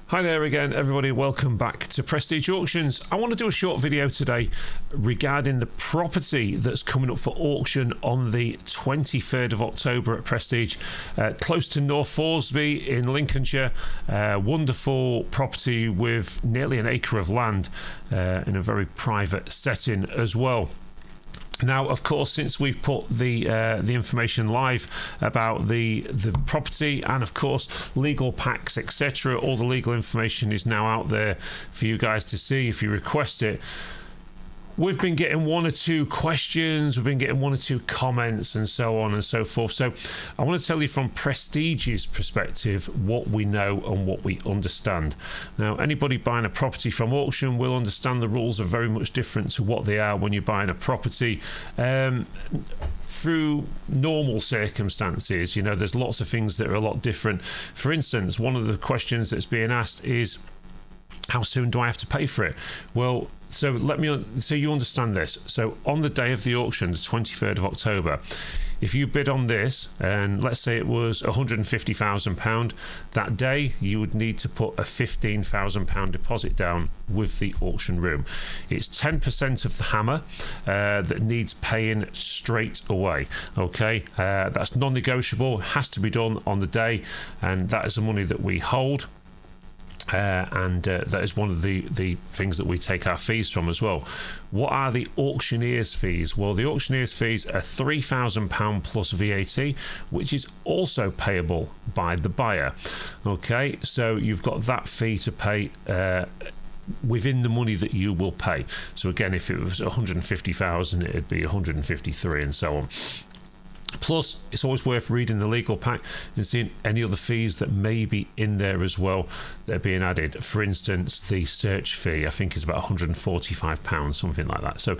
Hi there again, everybody. Welcome back to Prestige Auctions. I want to do a short video today regarding the property that's coming up for auction on the 23rd of October at Prestige, close to North Thoresby in Lincolnshire. Wonderful property with nearly an acre of land in a very private setting as well. Now, of course, since we've put the information live about the property and, of course, legal packs, etc., all the legal information is now out there for you guys to see if you request it. We've been getting one or two questions, we've been getting one or two comments and so on and so forth. So I want to tell you from Prestige's perspective what we know and what we understand. Now, anybody buying a property from auction will understand the rules are very much different to what they are when you're buying a property through normal circumstances. You know, there's lots of things that are a lot different. For instance, one of the questions that's being asked is, how soon do I have to pay for it? Well, so you understand this. So on the day of the auction, the 23rd of October, if you bid on this, and let's say it was £150,000, that day you would need to put a £15,000 deposit down with the auction room. It's 10% of the hammer that needs paying straight away. Okay, that's non-negotiable, has to be done on the day, and that is the money that we hold. And that is one of the things that we take our fees from as well. What are the auctioneer's fees? Well, the auctioneer's fees are £3,000 plus VAT, which is also payable by the buyer. Okay, so you've got that fee to pay within the money that you will pay. So again, if it was 150,000, it'd be 153 and so on. Plus, it's always worth reading the legal pack and seeing any other fees that may be in there as well that are being added. For instance, the search fee, I think, is about £145, something like that. So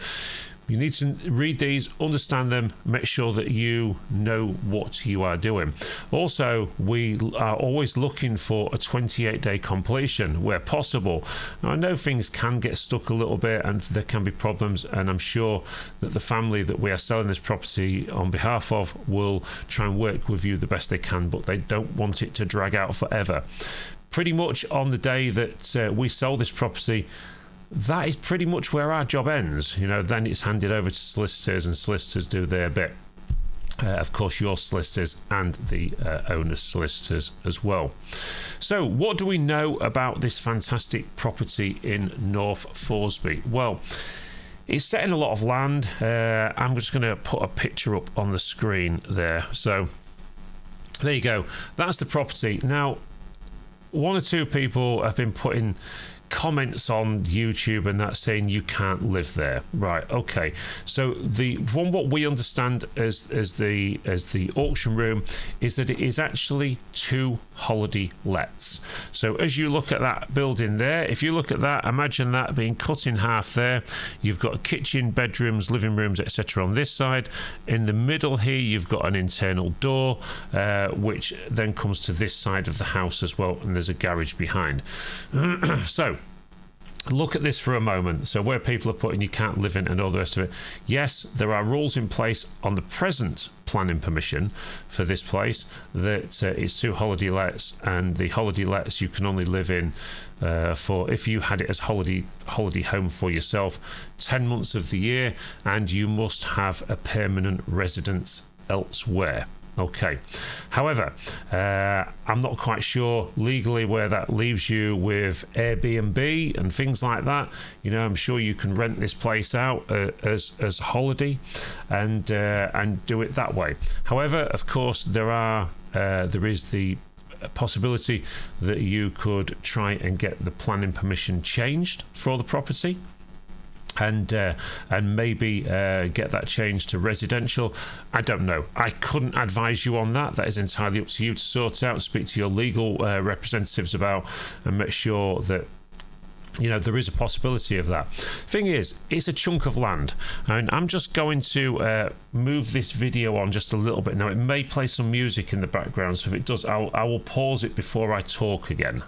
you need to read these, understand them, make sure that you know what you are doing. Also, we are always looking for a 28-day completion where possible. Now, I know things can get stuck a little bit and there can be problems, and I'm sure that the family that we are selling this property on behalf of will try and work with you the best they can, but they don't want it to drag out forever. Pretty much on the day that we sell this property, that is pretty much where our job ends. You know, then it's handed over to solicitors, and solicitors do their bit. Of course, your solicitors and the owner's solicitors as well. So, what do we know about this fantastic property in North Thoresby? Well, it's set in a lot of land. I'm just going to put a picture up on the screen there. So, there you go. That's the property. Now, one or two people have been putting comments on YouTube and that saying you can't live there. Right, okay. So from what we understand as the auction room is that it is actually 2 holiday lets. So as you look at that building there, if you look at that, imagine that being cut in half there. You've got a kitchen, bedrooms, living rooms, etc. on this side. In the middle here, you've got an internal door, which then comes to this side of the house as well, and there's a garage behind. So look at this for a moment. So where people are putting you can't live in and all the rest of it, yes, there are rules in place on the present planning permission for this place that it's 2 holiday lets, and the holiday lets you can only live in for, if you had it as holiday home for yourself, 10 months of the year, and you must have a permanent residence elsewhere. Okay. However, I'm not quite sure legally where that leaves you with Airbnb and things like that. You know, I'm sure you can rent this place out as holiday and do it that way. However, of course, there is the possibility that you could try and get the planning permission changed for the property. And maybe get that changed to residential. I don't know. I couldn't advise you on that. That is entirely up to you to sort out, speak to your legal representatives about, and make sure that, you know, there is a possibility of that. Thing is, it's a chunk of land, and I'm just going to move this video on just a little bit. Now, it may play some music in the background, so if it does, I will pause it before I talk again.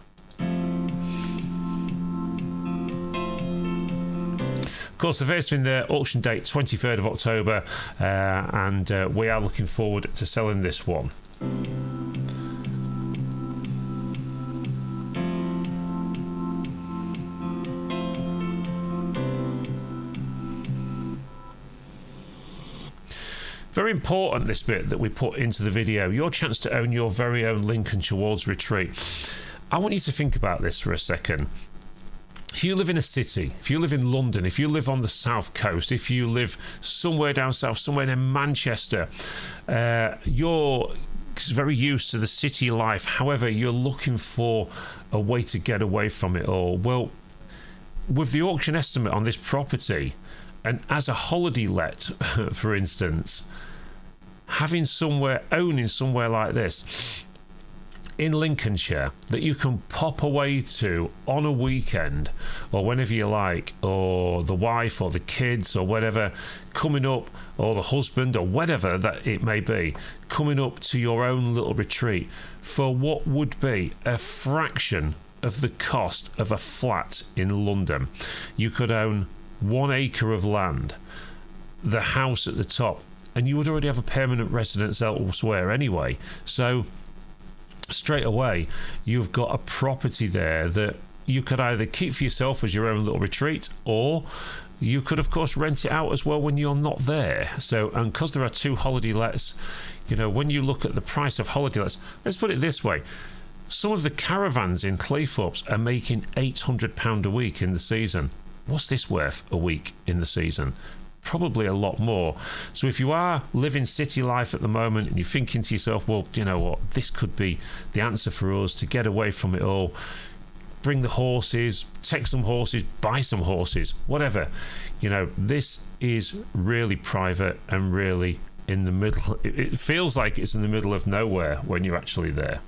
Of course, the first thing there, auction date 23rd of October, and we are looking forward to selling this one. Very important, this bit that we put into the video, your chance to own your very own Lincolnshire Wolds retreat. I want you to think about this for a second. If you live in a city, if you live in London, if you live on the south coast, if you live somewhere down south, somewhere near Manchester, you're very used to the city life. However, you're looking for a way to get away from it all. Well, with the auction estimate on this property, and as a holiday let, for instance, owning somewhere like this in Lincolnshire that you can pop away to on a weekend or whenever you like, or the wife or the kids or whatever coming up, or the husband or whatever that it may be, coming up to your own little retreat for what would be a fraction of the cost of a flat in London. You could own 1 acre of land, the house at the top, and you would already have a permanent residence elsewhere anyway. So straight away you've got a property there that you could either keep for yourself as your own little retreat, or you could of course rent it out as well when you're not there. So, and because there are 2 holiday lets, you know, when you look at the price of holiday lets, let's put it this way, some of the caravans in Claythorpes are making £800 a week in the season. What's this worth a week in the season? Probably a lot more. So if you are living city life at the moment and you're thinking to yourself, well, you know what, this could be the answer for us to get away from it all, bring the horses, take some horses, buy some horses, whatever, you know, this is really private and really in the middle. It feels like it's in the middle of nowhere when you're actually there.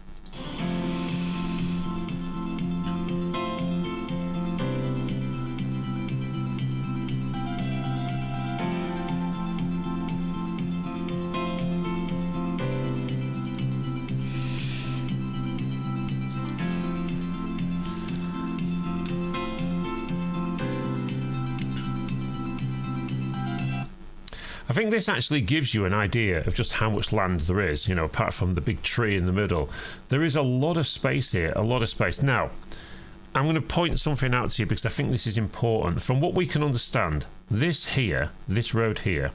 I think this actually gives you an idea of just how much land there is, you know, apart from the big tree in the middle. There is a lot of space here, a lot of space. Now, I'm going to point something out to you because I think this is important. From what we can understand, this road here,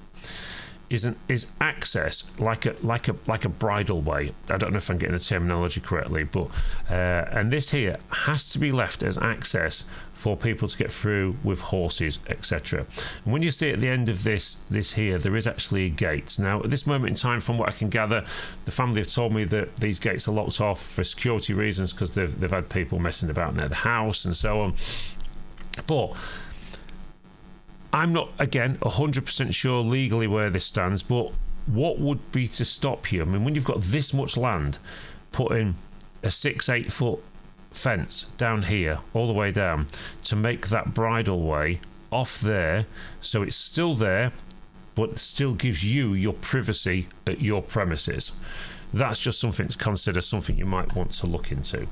is access like a bridle way. I don't know if I'm getting the terminology correctly, but and this here has to be left as access for people to get through with horses, etc. And when you see at the end of this here, there is actually a gate. Now, at this moment in time, from what I can gather, the family have told me that these gates are locked off for security reasons because they've had people messing about near the house and so on. But I'm not, again, 100% sure legally where this stands, but what would be to stop you? I mean, when you've got this much land, putting a 6-8 foot fence down here, all the way down, to make that bridle way off there, so it's still there, but still gives you your privacy at your premises. That's just something to consider, something you might want to look into.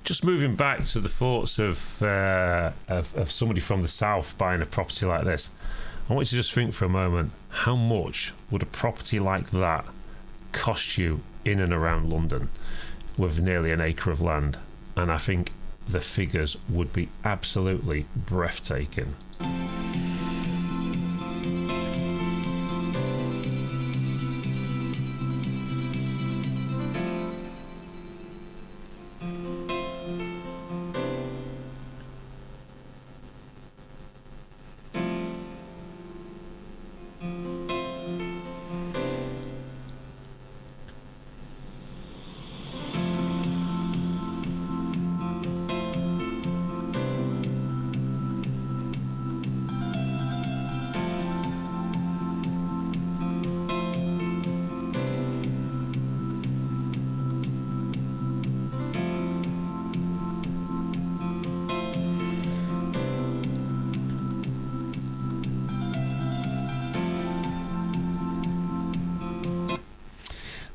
Just moving back to the thoughts of somebody from the south buying a property like this, I want you to just think for a moment, how much would a property like that cost you in and around London with nearly an acre of land? And I think the figures would be absolutely breathtaking.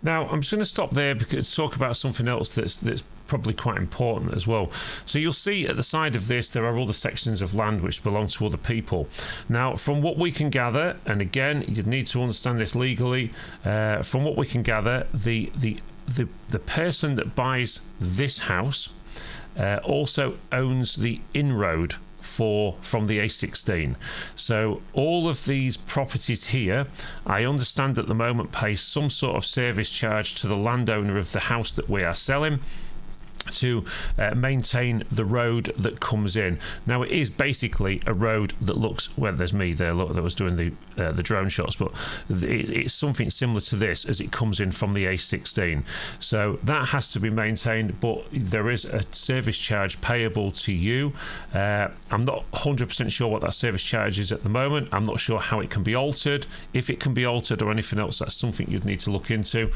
Now, I'm just going to stop there because talk about something else that's probably quite important as well. So you'll see at the side of this there are other sections of land which belong to other people. Now, from what we can gather, and again, you'd need to understand this legally, from what we can gather, the person that buys this house also owns the inroad from the A16. So all of these properties here, I understand at the moment, pay some sort of service charge to the landowner of the house that we are selling to maintain the road that comes in. Now, it is basically a road that looks, well, there's me there, look, that was doing the drone shots, but it's something similar to this as it comes in from the A16. So that has to be maintained, but there is a service charge payable to you. I'm not 100% sure what that service charge is at the moment. I'm not sure how it can be altered, if it can be altered or anything else. That's something you'd need to look into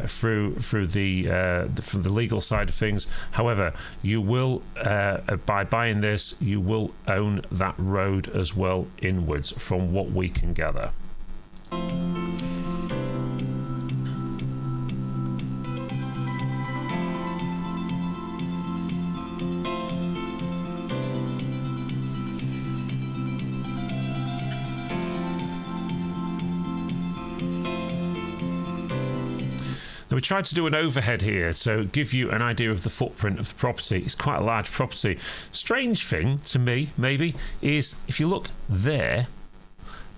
through from the legal side of things. However, you will, by buying this, you will own that road as well inwards, from what we can gather. Now, we tried to do an overhead here, so give you an idea of the footprint of the property. It's quite a large property. Strange thing to me, maybe, is if you look there,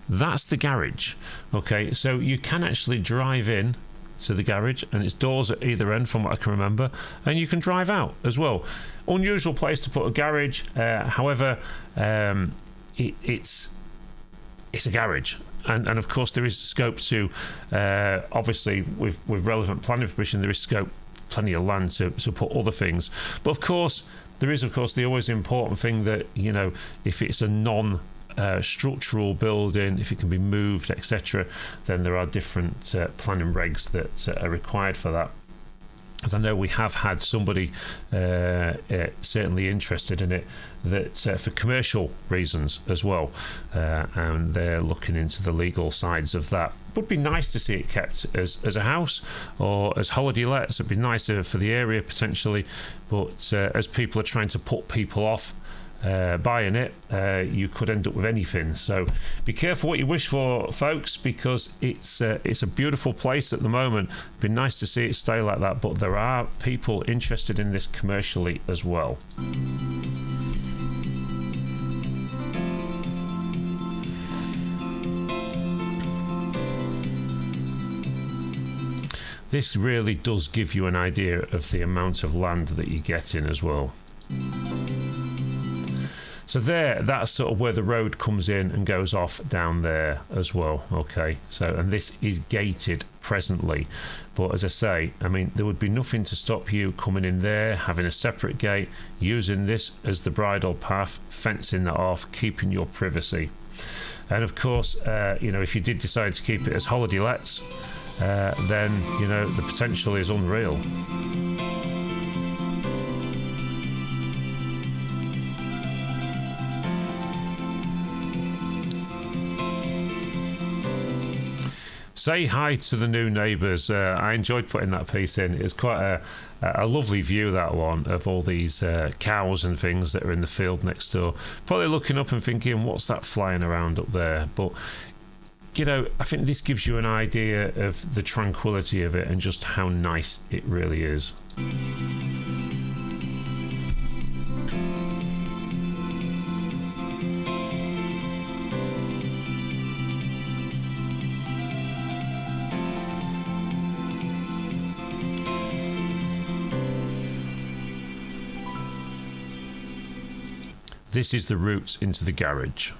that's the garage. Okay, so you can actually drive in to the garage, and it's doors at either end from what I can remember, and you can drive out as well. Unusual place to put a garage. However, it's a garage. And of course, there is scope to, obviously, with relevant planning permission, there is scope, plenty of land to put other things. But of course, there is, of course, the always important thing that, you know, if it's a non-structural building, if it can be moved, etc., then there are different planning regs that are required for that. As I know, we have had somebody certainly interested in it, that for commercial reasons as well, and they're looking into the legal sides of that. Would be nice to see it kept as a house or as holiday lets. It'd be nicer for the area potentially, but as people are trying to put people off buying it, you could end up with anything. So be careful what you wish for, folks, because it's a beautiful place at the moment. It'd be nice to see it stay like that, but there are people interested in this commercially as well. This really does give you an idea of the amount of land that you get in as well. So that's sort of where the road comes in and goes off down there as well. Okay, so, and this is gated presently, but as I say, I mean, there would be nothing to stop you coming in there, having a separate gate, using this as the bridle path, fencing that off, keeping your privacy. And of course, you know, if you did decide to keep it as holiday lets, then, you know, the potential is unreal. Say hi to the new neighbours. I enjoyed putting that piece in. It's quite a lovely view, that one, of all these cows and things that are in the field next door. Probably looking up and thinking, what's that flying around up there? But, you know, I think this gives you an idea of the tranquility of it and just how nice it really is. This is the route into the garage.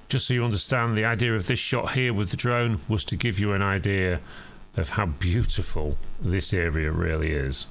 Just so you understand, the idea of this shot here with the drone was to give you an idea of how beautiful this area really is.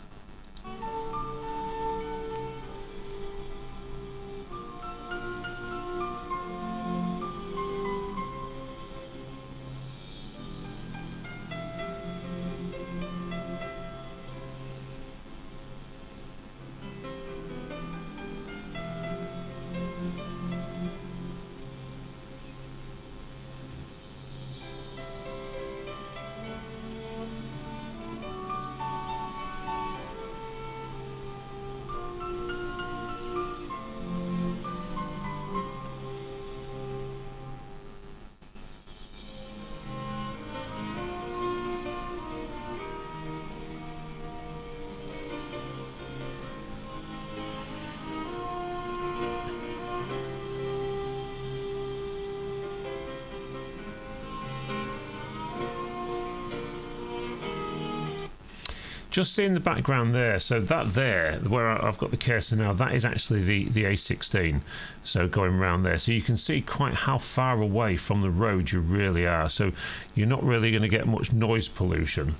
just seeing the background there, so that there, where I've got the cursor now, that is actually the A16, so going around there. So you can see quite how far away from the road you really are, so you're not really going to get much noise pollution.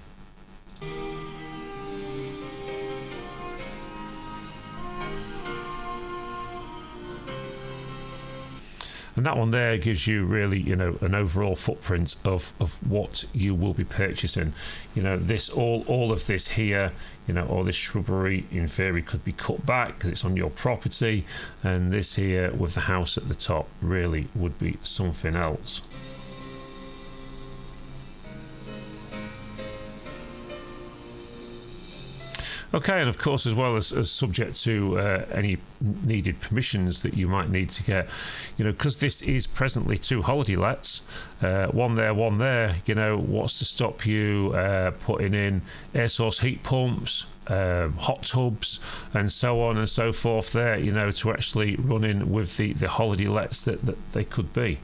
And that one there gives you really, you know, an overall footprint of what you will be purchasing. You know, this all of this here, you know, all this shrubbery in theory could be cut back because it's on your property, and this here with the house at the top really would be something else. Okay, and of course, as well as subject to any needed permissions that you might need to get, you know, because this is presently 2 holiday lets, one there, you know, what's to stop you putting in air source heat pumps, hot tubs, and so on and so forth there, you know, to actually run in with the holiday lets that they could be.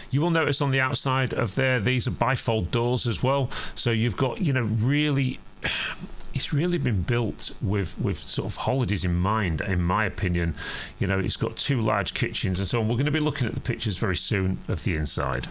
You will notice on the outside of there, these are bifold doors as well. So you've got, you know, really, it's really been built with sort of holidays in mind, in my opinion. You know, it's got 2 large kitchens and so on. We're going to be looking at the pictures very soon of the inside.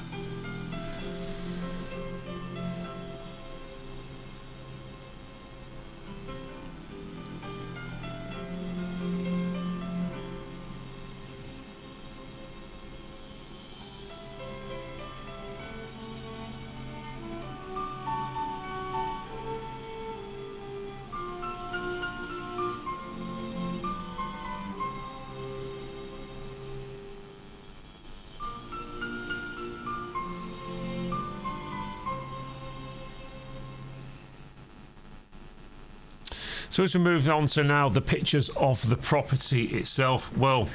So as we move on to now the pictures of the property itself, well,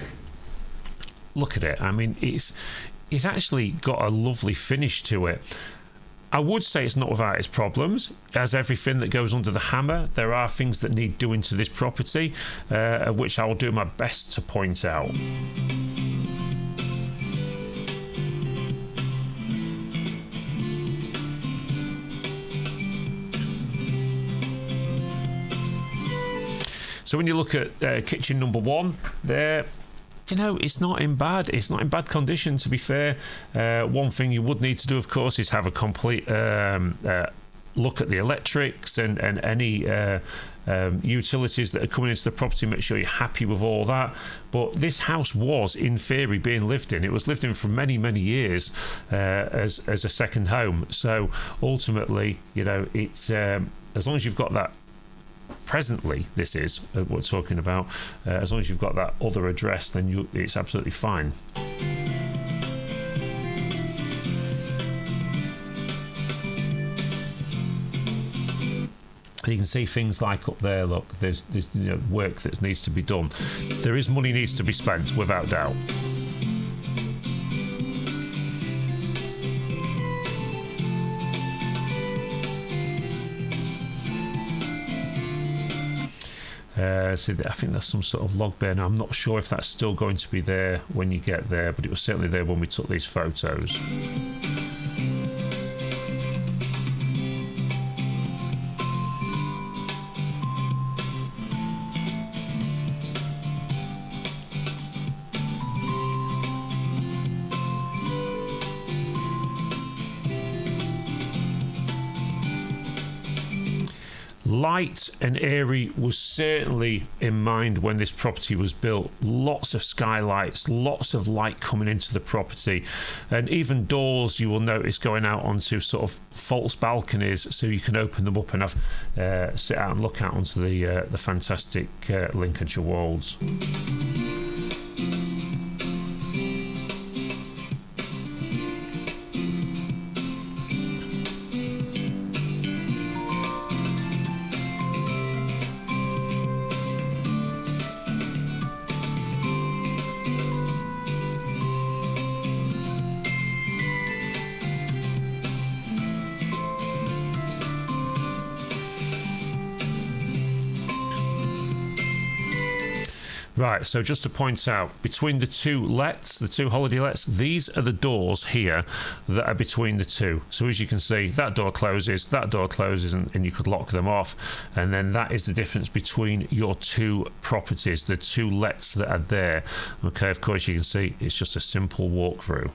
look at it. I mean, it's actually got a lovely finish to it. I would say it's not without its problems. As everything that goes under the hammer, there are things that need doing to this property, which I will do my best to point out. So when you look at kitchen number 1 there, you know, it's not in bad condition, to be fair. One thing you would need to do, of course, is have a complete look at the electrics and any utilities that are coming into the property. Make sure you're happy with all that. But this house was, in theory, being lived in. It was lived in for many, many years as a second home. So ultimately, you know, it's as long as you've got that. Presently, this is what we're talking about. As long as you've got that other address, then it's absolutely fine. You can see things like up there. Look, there's you know, work that needs to be done. There is money needs to be spent, without doubt. So I think there's some sort of log burner. I'm not sure if that's still going to be there when you get there, but it was certainly there when we took these photos. Light and airy was certainly in mind when this property was built. Lots of skylights, lots of light coming into the property, and even doors you will notice going out onto sort of false balconies, so you can open them up and have sit out and look out onto the fantastic Lincolnshire Wolds. Right, so just to point out, between the two lets, the two holiday lets, these are the doors here that are between the two. So as you can see, that door closes, and you could lock them off. And then that is the difference between your two properties, the two lets that are there. Okay, of course, you can see it's just a simple walkthrough.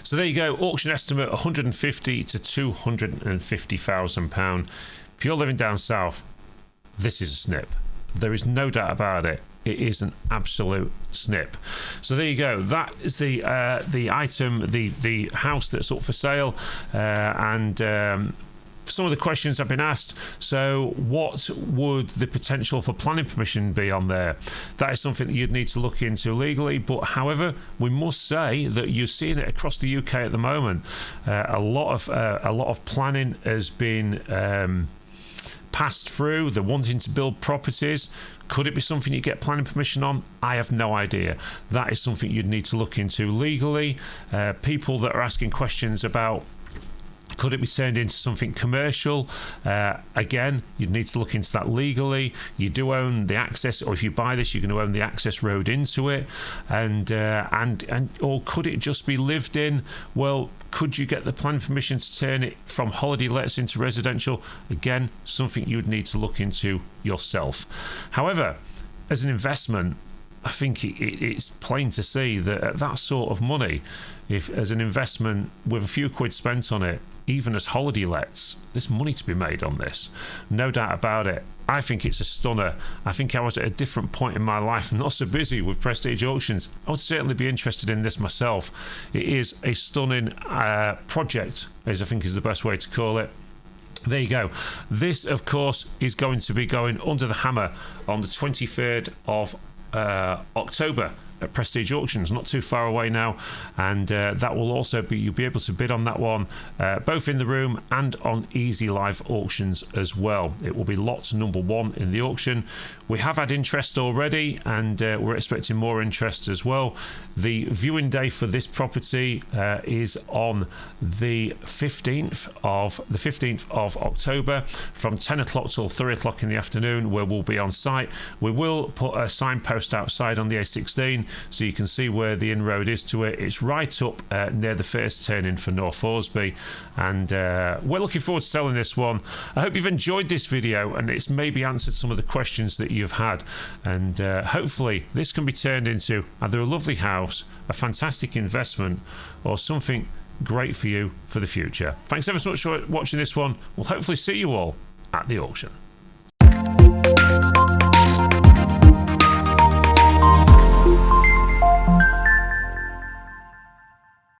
So there you go, auction estimate £150,000 to £250,000. If you're living down south, this is a snip. There is no doubt about it. It is an absolute snip. So there you go. That is the item, the house that's up for sale, and some of the questions have been asked. So what would the potential for planning permission be on there? That is something that you'd need to look into legally, but however, we must say that you're seeing it across the UK at the moment. A lot of planning has been passed through. They're wanting to build properties. Could it be something you get planning permission on? I have no idea. That is something you'd need to look into legally. People that are asking questions about, could it be turned into something commercial? Again, you'd need to look into that legally. You do own the access, or if you buy this, you're going to own the access road into it. And or could it just be lived in? Well, could you get the planning permission to turn it from holiday lets into residential? Again, something you would need to look into yourself. However, as an investment, I think it's plain to see that at that sort of money, if as an investment with a few quid spent on it, even as holiday lets, there's money to be made on this. No doubt about it. I think it's a stunner. I think I was at a different point in my life, not so busy with Prestige Auctions. I would certainly be interested in this myself. It is a stunning project, as I think is the best way to call it. There you go. This, of course, is going to be going under the hammer on the 23rd of October at Prestige Auctions, not too far away now, and that will also be, you'll be able to bid on that one both in the room and on Easy Live Auctions as well. It will be lot number 1 in the auction. We have had interest already, and we're expecting more interest as well. The viewing day for this property is on the 15th of October from 10 o'clock till 3 o'clock in the afternoon, where we'll be on site. We will put a signpost outside on the A16 so you can see where the inroad is to it. It's right up near the first turn-in for North Thoresby, and we're looking forward to selling this one. I hope you've enjoyed this video and it's maybe answered some of the questions that you've had, and hopefully this can be turned into either a lovely house, a fantastic investment, or something great for you for the future. Thanks ever so much for watching this one. We'll hopefully see you all at the auction.